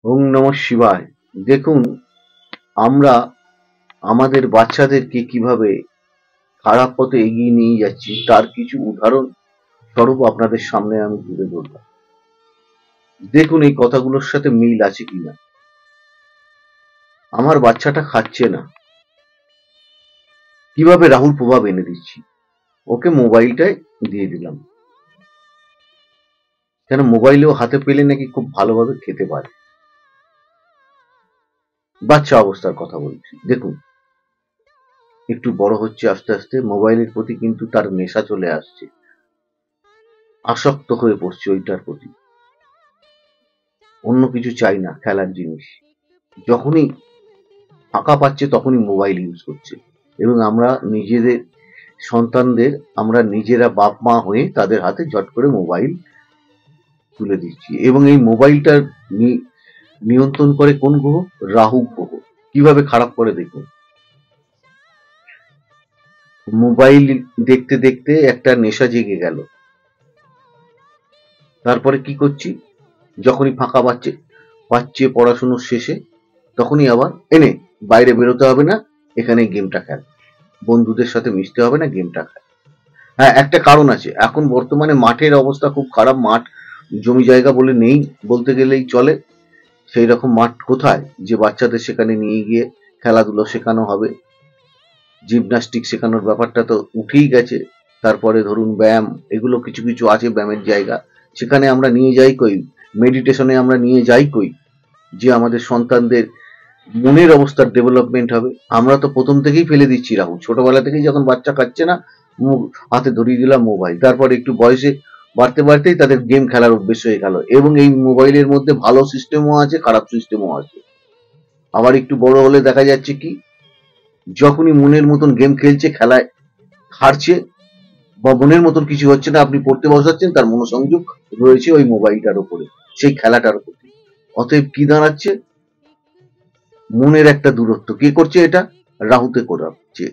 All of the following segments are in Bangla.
ওম নমঃ শিবায়। দেখুন, আমরা আমাদের বাচ্চাদেরকে কিভাবে খারাপ পথে এগিয়ে নিয়ে যাচ্ছি তার কিছু উদাহরণ স্বরূপ আপনাদের সামনে আমি তুলে ধরলাম। দেখুন এই কথাগুলোর সাথে মিল আছে কিনা। আমার বাচ্চাটা খাচ্ছে না, কিভাবে রাহুর প্রভাব এনে দিচ্ছি। ওকে মোবাইলটাই দিয়ে দিলাম, কেন মোবাইলেও হাতে পেলে নাকি খুব ভালোভাবে খেতে পারে। বাচ্চা অবস্থার কথা বলছি। দেখুন, একটু বড় হচ্ছে আস্তে আস্তে, মোবাইলের প্রতি কিন্তু তার নেশা চলে আসছে, আসক্ত হয়ে পড়ছে ওইটার প্রতি। অন্য কিছু চাই না, খেলার জিনিস। যখনই ফাঁকা পাচ্ছে তখনই মোবাইল ইউজ করছে। এবং আমরা নিজেদের সন্তানদের, আমরা নিজেরা বাপ মা হয়ে তাদের হাতে ঝট করে মোবাইল তুলে দিচ্ছি। এবং এই মোবাইলটার নিয়ন্ত্রণ করে কোন গ্রহ? রাহু গ্রহ। কিভাবে খারাপ করে দেখুন। মোবাইল দেখতে দেখতে একটা নেশা জেগে গেল। তারপরে কি করছি? যখনই ফাঁকা পাচ্ছে পড়াশুনোর শেষে, তখনই আবার এনে বাইরে বেরোতে হবে না, এখানে গেমটা খেল, বন্ধুদের সাথে মিশতে হবে না, গেমটা খেল। হ্যাঁ, একটা কারণ আছে, এখন বর্তমানে মাঠের অবস্থা খুব খারাপ। মাঠ জমি জায়গা বলে নেই, বলতে গেলেই চলে। সেই রকম মাঠ কোথায় যে বাচ্চাদের সেখানে নিয়ে গিয়ে খেলাধুলো শেখানো হবে। জিমনাস্টিক শেখানোর ব্যাপারটা তো উঠেই গেছে। তারপরে ধরুন ব্যায়াম, এগুলো কিছু কিছু আছে ব্যায়ামের জায়গা, সেখানে আমরা নিয়ে যাই কই। মেডিটেশনে আমরা নিয়ে যাই কই, যে আমাদের সন্তানদের মনের অবস্থার ডেভেলপমেন্ট হবে। আমরা তো প্রথম থেকেই ফেলে দিচ্ছি রাহু। ছোটবেলা থেকেই যখন বাচ্চা খাচ্ছে না, হাতে ধরিয়ে দিলাম মোবাইল। তারপর একটু বয়সে বাড়তে বাড়তেই তাদের গেম খেলার অভ্যেস হয়ে গেল। এবং এই মোবাইলের মধ্যে ভালো সিস্টেমও আছে, খারাপ সিস্টেমও আছে। আবার একটু বড় হলে দেখা যাচ্ছে কি, যখনই মনের মতন গেম খেলছে, খেলায় হারছে, বা মনের মতন কিছু হচ্ছে না, আপনি পড়তে বসাচ্ছেন, তার মনোসংযোগ রয়েছে ওই মোবাইলটার উপরে, সেই খেলাটার উপরে। অতএব কি দাঁড়াচ্ছে? মনের একটা দূরত্ব। কে করছে এটা? রাহুতে করাচ্ছে,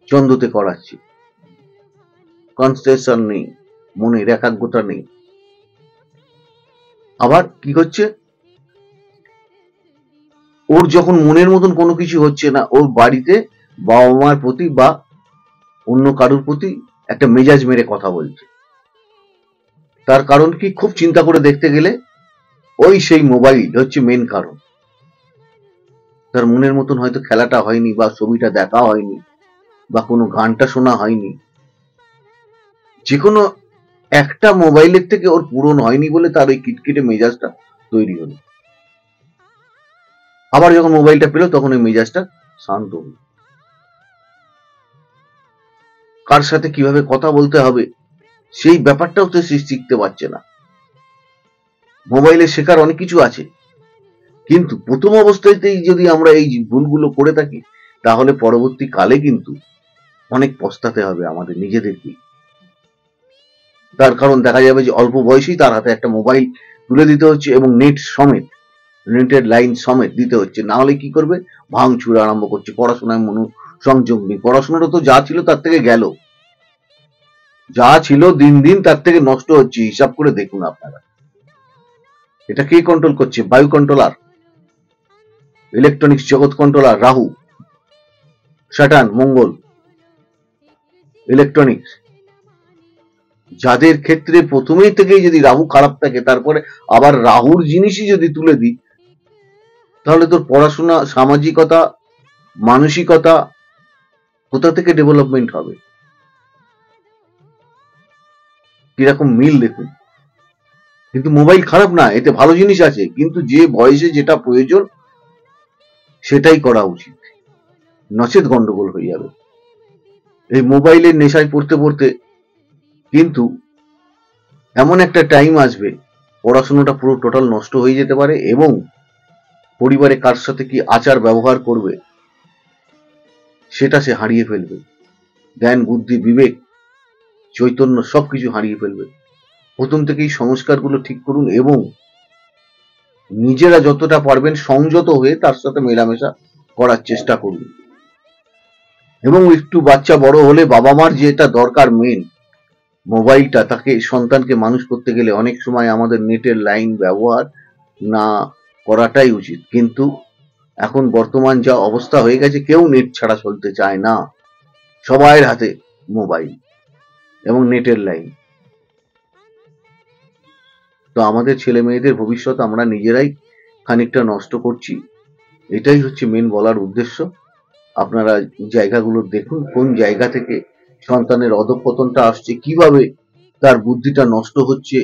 চন্দ্রতে করাচ্ছে। কনসেন্ট্রেশন নেই, মনের একাগ্রতা নেই। আবার কি হচ্ছে? ওর যখন মনের মতন কোনো কিছু হচ্ছে না, ওর বাড়িতে বাবা মার প্রতি বা অন্য কারোর প্রতি একটা মেজাজ মেরে কথা বলছে। তার কারণ কি? খুব চিন্তা করে দেখতে গেলে ওই সেই মোবাইল হচ্ছে মেন কারণ। তার মনের মতন হয়তো খেলাটা হয়নি, বা ছবিটা দেখা হয়নি, বা কোনো গানটা শোনা হয়নি। যে কোনো একটা মোবাইলের থেকে ওর পূরণ হয়নি বলে তার ওই কিটকিটে মেজাজটা তৈরি হলো। আবার যখন মোবাইলটা পেলো তখন ওই মেজাজটা শান্ত হলো। কার সাথে কিভাবে কথা বলতে হবে সেই ব্যাপারটাও তো সে শিখতে পারছে না। মোবাইলে শেখার অনেক কিছু আছে, কিন্তু প্রথম অবস্থাতেই যদি আমরা এই ভুলগুলো করে থাকি, তাহলে পরবর্তী কালে কিন্তু অনেক পস্তাতে হবে আমাদের নিজেদেরকে। তার কারণ দেখা যাবে যে অল্প বয়সেই তার হাতে একটা মোবাইল তুলে দিতে হচ্ছে, এবং নেট সমেত, নেটের লাইন সমেত দিতে হচ্ছে। না হলে কি করবে? ভাঙচুর আরম্ভ করছে, পড়াশোনায় সংযোগ নেই। পড়াশোনাটা তো যা ছিল তার থেকে গেল, যা ছিল দিন দিন তার থেকে নষ্ট হচ্ছে। হিসাব করে দেখুন আপনারা, এটা কে কন্ট্রোল করছে? বায়ু কন্ট্রোলার, ইলেকট্রনিক্স জগৎ কন্ট্রোলার রাহু, স্যাটার্ন মঙ্গল, ইলেকট্রনিক্স। যাদের ক্ষেত্রে প্রথমেই থেকেই যদি রাহু খারাপ থাকে, তারপরে আবার রাহুর জিনিসই যদি তুলে দিই, তাহলে তোর পড়াশোনা, সামাজিকতা, মানসিকতা কোথা থেকে ডেভেলপমেন্ট হবে? কিরকম মিল দেখুন। কিন্তু মোবাইল খারাপ না, এতে ভালো জিনিস আছে, কিন্তু যে বয়সে যেটা প্রয়োজন সেটাই করা উচিত, নচেত গন্ডগোল হয়ে যাবে। এই মোবাইলের নেশায় পড়তে পড়তে কিন্তু এমন একটা টাইম আসবে, পড়াশোনাটা পুরো টোটাল নষ্ট হয়ে যেতে পারে। এবং পরিবারে কার সাথে কি আচার ব্যবহার করবে সেটা সে হারিয়ে ফেলবে। জ্ঞান, বুদ্ধি, বিবেক, চৈতন্য সবকিছু হারিয়ে ফেলবে। প্রথম থেকেই সংস্কারগুলো ঠিক করুন, এবং নিজেরা যতটা পারবেন সংযত হয়ে তার সাথে মেলামেশা করার চেষ্টা করুন। এবং একটু বাচ্চা বড় হলে বাবা মার যেটা দরকার মেন, মোবাইলটা, তাকে সন্তানকে মানুষ করতে গেলে অনেক সময় আমাদের নেটের লাইন ব্যবহার না করাটাই উচিত। কিন্তু এখন বর্তমান যা অবস্থা হয়ে গেছে, কেউ নেট ছাড়া চলতে চায় না। সবাই হাতে মোবাইল এবং নেটের লাইন। তো আমাদের ছেলে মেয়েদের ভবিষ্যৎ আমরা নিজেরাই খানিকটা নষ্ট করছি। এটাই হচ্ছে মেন বলার উদ্দেশ্য। আপনারা জায়গাগুলো দেখুন, কোন জায়গা থেকে সন্তানের অধঃপতনটা আসছে, কিভাবে তার বুদ্ধিটা নষ্ট হচ্ছে,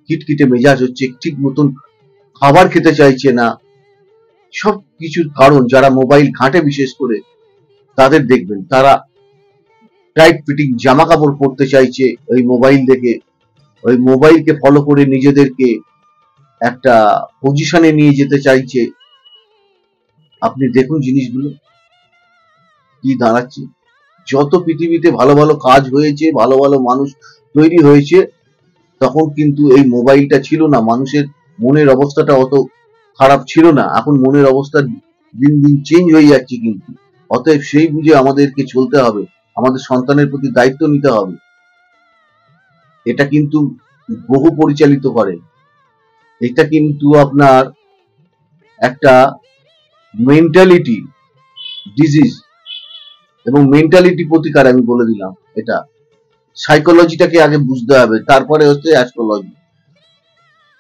খিটখিটে মেজাজ হচ্ছে, ঠিক মতন খাবার খেতে চাইছে না। সব কিছুর কারণ যারা মোবাইল ঘাঁটে, বিশেষ করে তাদের দেখবেন, তারা টাইট ফিটিং জামা কাপড় পরতে চাইছে ওই মোবাইল দেখে, ওই মোবাইলকে ফলো করে নিজেদেরকে একটা পজিশনে নিয়ে যেতে চাইছে। আপনি দেখুন জিনিসগুলো কি দাঁড়াচ্ছে। যত পৃথিবীতে ভালো ভালো কাজ হয়েছে, ভালো ভালো মানুষ তৈরি হয়েছে, তখন কিন্তু এই মোবাইলটা ছিল না। মানুষের মনের অবস্থাটা অত খারাপ ছিল না। এখন মনের অবস্থা দিন দিন চেঞ্জ হয়ে যাচ্ছে কিন্তু। অতএব সেই বুঝে আমাদেরকে চলতে হবে, আমাদের সন্তানের প্রতি দায়িত্ব নিতে হবে। এটা কিন্তু বহু পরিচালিত করে। এটা কিন্তু আপনার একটা মেন্টালিটি ডিজিজ এবং মেন্টালিটি প্রতিকার, আমি বলে দিলাম। এটা সাইকোলজিটাকে আগে বুঝতে হবে, তারপরে হচ্ছে অ্যাস্ট্রোলজি।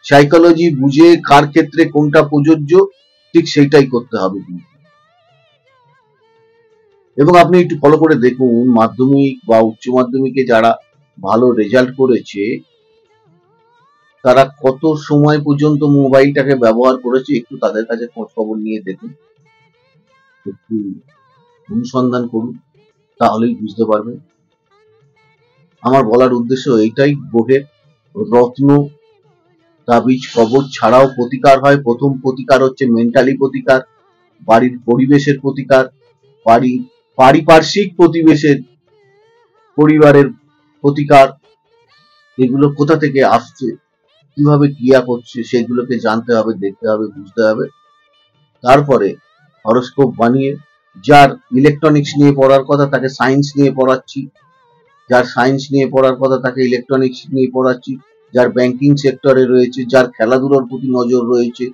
সাইকোলজি বুঝে কার ক্ষেত্রে কোনটা প্রযোজ্য, ঠিক সেইটাই করতে হবে কিন্তু। এবং আপনি একটু ফলো করে দেখুন, মাধ্যমিক বা উচ্চ মাধ্যমিকে যারা ভালো রেজাল্ট করেছে, তারা কত সময় পর্যন্ত মোবাইলটাকে ব্যবহার করেছে, একটু তাদের কাছে খোঁজ খবর নিয়ে দেখুন, একটু অনুসন্ধান করুন, তাহলেই বুঝতে পারবেন। আমার বলার উদ্দেশ্য এইটাই, গ্রহের রত্ন, তাবিজ, কবচ ছাড়াও প্রতিকার হয়। প্রথম প্রতিকার হচ্ছে মেন্টালি প্রতিকার, বাড়ির পরিবেশের প্রতিকার, পারিপার্শ্বিক পরিবেশের, পরিবারের প্রতিকার। এগুলো কোথা থেকে আসছে, কিভাবে ক্রিয়া করছে, সেগুলোকে জানতে হবে, দেখতে হবে, বুঝতে হবে। তারপরে হরোস্কোপ বানিয়ে, যার ইলেকট্রনিক্স নিয়ে পড়ার কথা তাকে সায়েন্স নিয়ে পড়াচ্ছি, যার সায়েন্স নিয়ে পড়ার কথা তাকে ইলেকট্রনিক্স নিয়ে পড়াচ্ছি, যার ব্যাংকিং সেক্টরে রয়েছে, যার খেলাধুলার প্রতি নজর রয়েছে,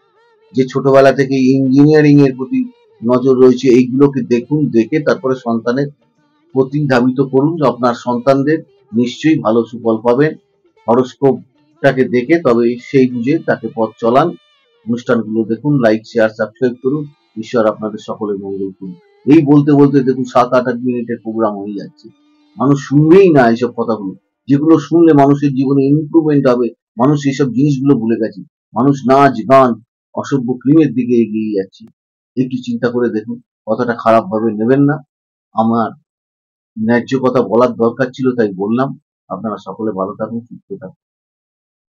যে ছোটবেলা থেকে ইঞ্জিনিয়ারিং এর প্রতি নজর রয়েছে, এইগুলোকে দেখুন, দেখে তারপরে সন্তানের প্রতি ধাবিত করুন। আপনার সন্তানদের নিশ্চয়ই ভালো সুফল পাবেন। হরোস্কোপটাকে দেখে তবে সেই বুঝে তাকে পথ চলান। অনুষ্ঠানগুলো দেখুন, লাইক, শেয়ার, সাবস্ক্রাইব করুন। ঈশ্বর আপনাদের সকলের মঙ্গল করুন। এই বলতে বলতে দেখুন 7-8 মিনিটের প্রোগ্রাম হয়ে যাচ্ছে। মানুষ শুনবেই না এইসব কথাগুলো, যেগুলো শুনলে মানুষের জীবনে ইমপ্রুভমেন্ট হবে। মানুষ এইসব জিনিসগুলো ভুলে গেছে। মানুষ নাচ গান, অসভ্য ফিল্মের দিকে এগিয়ে যাচ্ছে। একটু চিন্তা করে দেখুন, কথাটা খারাপ ভাবে নেবেন না। আমার ন্যায্য কথা বলার দরকার ছিল, তাই বললাম। আপনারা সকলে ভালো থাকুন, সুস্থ থাকুন।